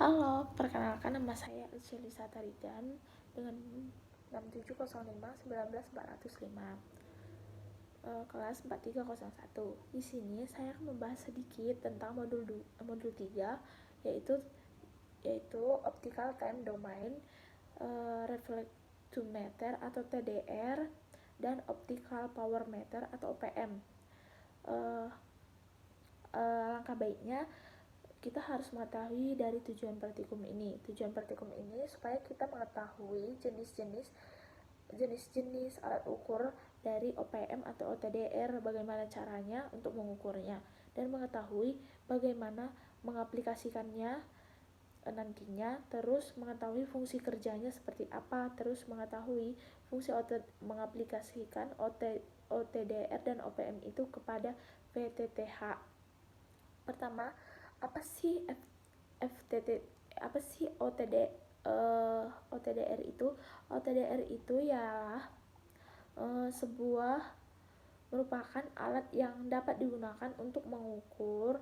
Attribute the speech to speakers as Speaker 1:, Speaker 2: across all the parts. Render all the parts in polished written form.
Speaker 1: Halo, perkenalkan nama saya Elisa Tarigan dengan 6705 19405, kelas 4301. Di sini saya akan membahas sedikit tentang modul 3, yaitu Optical Time Domain, Reflectometer atau TDR, dan Optical Power Meter atau OPM. Langkah baiknya kita harus mengetahui dari tujuan praktikum ini. Tujuan praktikum ini supaya kita mengetahui jenis-jenis alat ukur dari OPM atau OTDR, bagaimana caranya untuk mengukurnya, dan mengetahui bagaimana mengaplikasikannya nantinya, terus mengetahui fungsi kerjanya seperti apa, terus mengetahui fungsi mengaplikasikan OTDR dan OPM itu kepada VTTH. Pertama, apa sih OTDR itu? OTDR itu ya sebuah merupakan alat yang dapat digunakan untuk mengukur,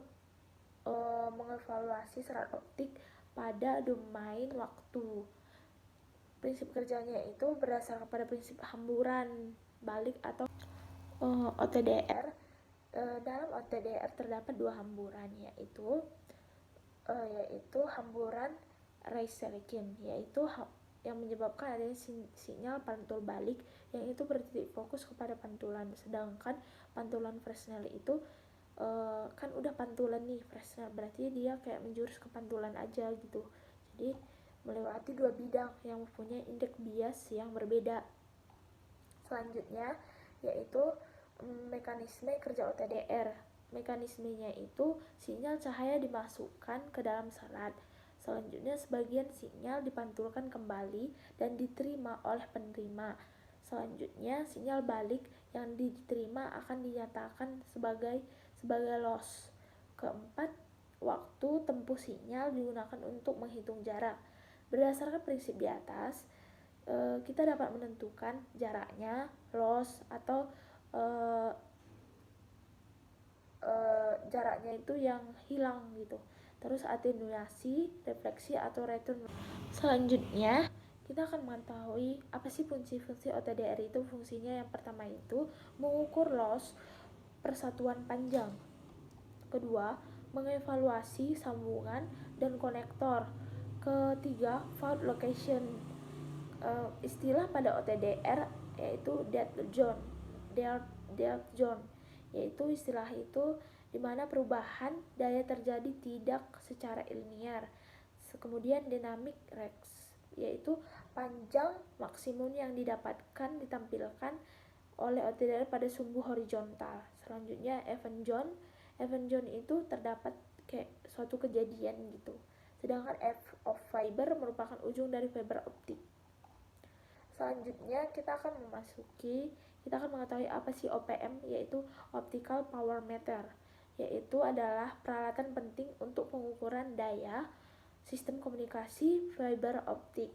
Speaker 1: mengevaluasi serat optik pada domain waktu. Prinsip kerjanya itu berdasarkan pada prinsip hamburan balik atau OTDR. Dalam OTDR terdapat dua hamburan, yaitu hamburan Reis-Selekin, yaitu yang menyebabkan adanya sinyal pantul balik yang itu bertitik fokus kepada pantulan. Sedangkan pantulan Fresnel itu kan udah pantulan nih, Fresnel berarti dia kayak menjurus ke pantulan aja gitu. Jadi melewati dua bidang yang mempunyai indeks bias yang berbeda. Selanjutnya yaitu mekanisme kerja OTDR. Mekanismenya itu sinyal cahaya dimasukkan ke dalam serat. Selanjutnya sebagian sinyal dipantulkan kembali dan diterima oleh penerima. Selanjutnya sinyal balik yang diterima akan dinyatakan sebagai loss. Keempat, waktu tempuh sinyal digunakan untuk menghitung jarak. Berdasarkan prinsip di atas, kita dapat menentukan jaraknya, loss, atau jaraknya itu yang hilang gitu. Terus atenuasi, refleksi, atau return. Selanjutnya kita akan mengetahui apa sih fungsi-fungsi OTDR itu. Fungsinya yang pertama itu mengukur loss persatuan panjang. Kedua, mengevaluasi sambungan dan konektor. Ketiga, fault location. Istilah pada OTDR yaitu dead zone, yaitu istilah itu dimana perubahan daya terjadi tidak secara linear. Kemudian dynamic range, yaitu panjang maksimum yang ditampilkan oleh OTDR pada sumbu horizontal. Selanjutnya event zone itu terdapat kayak suatu kejadian gitu. Sedangkan F of fiber merupakan ujung dari fiber optik. Selanjutnya kita akan mengetahui apa sih OPM, yaitu Optical Power Meter, yaitu adalah peralatan penting untuk pengukuran daya sistem komunikasi fiber optik.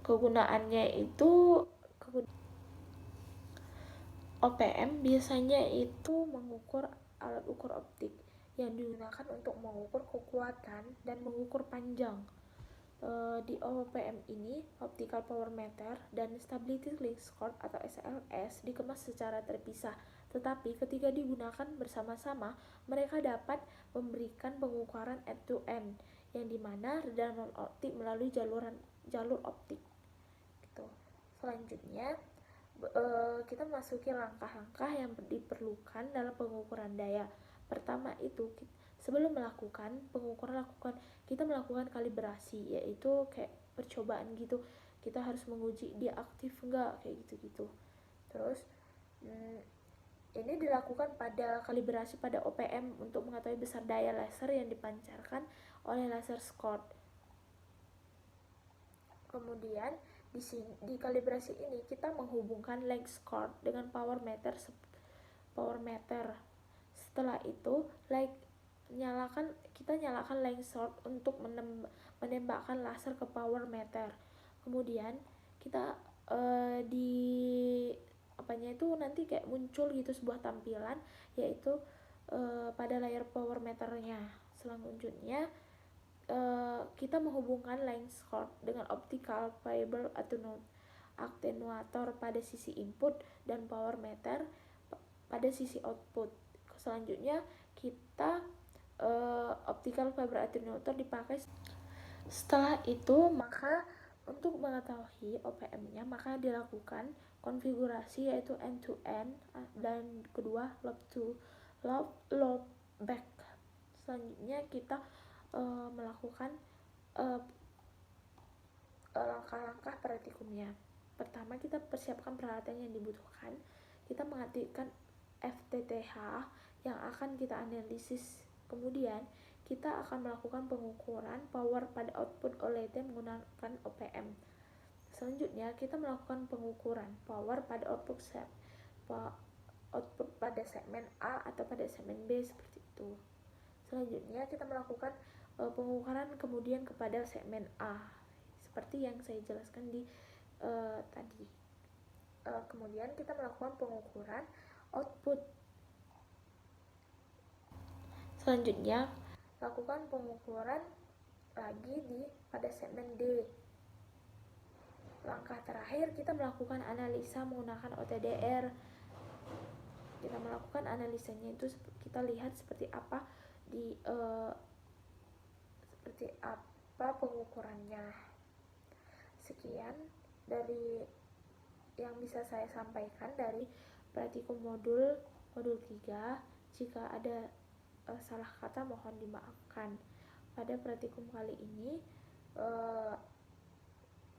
Speaker 1: Kegunaannya itu OPM biasanya itu mengukur alat ukur optik yang digunakan untuk mengukur kekuatan dan mengukur panjang. Di OPM ini, Optical Power Meter dan Stability Link Score atau SLS dikemas secara terpisah, tetapi ketika digunakan bersama-sama, mereka dapat memberikan pengukuran end-to-end, yang dimana redaman optik melalui jalur optik. Gitu. Selanjutnya, kita masuki langkah-langkah yang diperlukan dalam pengukuran daya. Pertama itu, sebelum melakukan pengukuran kita melakukan kalibrasi, yaitu kayak percobaan gitu. Kita harus menguji dia aktif enggak, kayak gitu-gitu. Terus ini dilakukan pada kalibrasi pada OPM untuk mengetahui besar daya laser yang dipancarkan oleh laser Scott. Kemudian di kalibrasi ini kita menghubungkan length cord dengan power meter. Setelah itu kita nyalakan length cord untuk menembakkan laser ke power meter. Kemudian kita nanti kayak muncul gitu sebuah tampilan, yaitu pada layar power meternya. selanjutnya kita menghubungkan lens cord dengan optical fiber attenuator pada sisi input dan power meter pada sisi output. Selanjutnya kita optical fiber attenuator dipakai. Setelah itu, maka untuk mengetahui OPM-nya maka dilakukan konfigurasi yaitu end to end dan kedua loop to loop back. Selanjutnya kita melakukan langkah-langkah praktikumnya. Pertama, kita persiapkan peralatan yang dibutuhkan. Kita mengaktifkan FTTH yang akan kita analisis. Kemudian kita akan melakukan pengukuran power pada output OLED menggunakan OPM. Selanjutnya kita melakukan pengukuran power pada output pada segmen A atau pada segmen B seperti itu. Selanjutnya kita melakukan pengukuran kemudian kepada segmen A seperti yang saya jelaskan di tadi. Kemudian kita melakukan pengukuran output. Selanjutnya lakukan pengukuran lagi pada segmen D. Langkah terakhir kita melakukan analisa menggunakan OTDR. Kita melakukan analisanya itu kita lihat seperti apa pengukurannya. Sekian dari yang bisa saya sampaikan dari praktikum modul 3. Jika ada salah kata mohon dimaafkan. Pada praktikum kali ini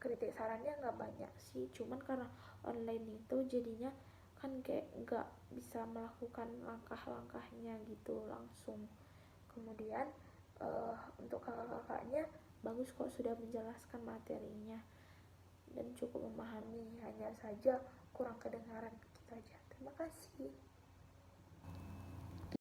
Speaker 1: kritik sarannya nggak banyak sih, cuman karena online itu jadinya kan kayak nggak bisa melakukan langkah-langkahnya gitu langsung. Kemudian untuk kakak-kakaknya bagus kok sudah menjelaskan materinya dan cukup memahami, hanya saja kurang kedengaran gitu aja. Terima kasih.